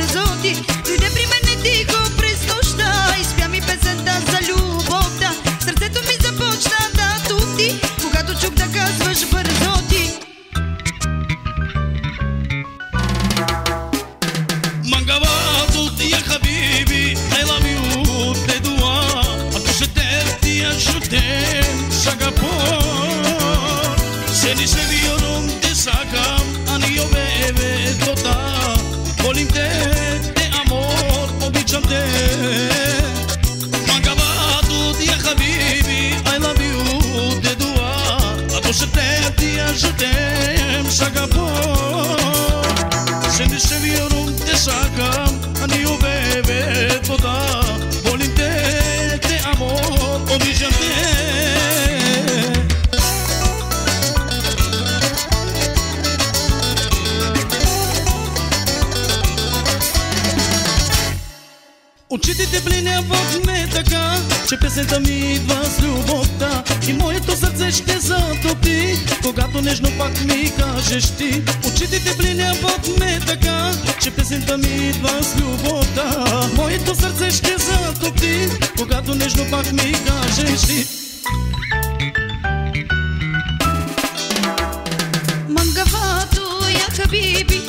бързо ти. Дойде при мене тихо през нощта и спя ми песента за любовта. Сърцето ми започна да тупти, когато чух да казваш бързо ти. Mangavato ya habibi, I love you, te dua. Atunci se te ajutem, sagapor. Se ni se viorom te sagam, ani yo bebe tota. Volim te amor, običam te. Mangavato ya habibi, I love you, te dua. Atunci se te ajutem, sagapor. Se ni se viorom te sagam, ani yo bebe tota. Volim te amor, običam te. Очите те пленяват ме така, че песента ми идва с любовта. И моето сърце ще затопи, когато нежно пак ми кажеш ти. Очите те пленяват ме така, че песента ми идва с любовта. Моето сърце ще затопи, когато нежно пак ми кажеш ти. Mangavato ya habibi,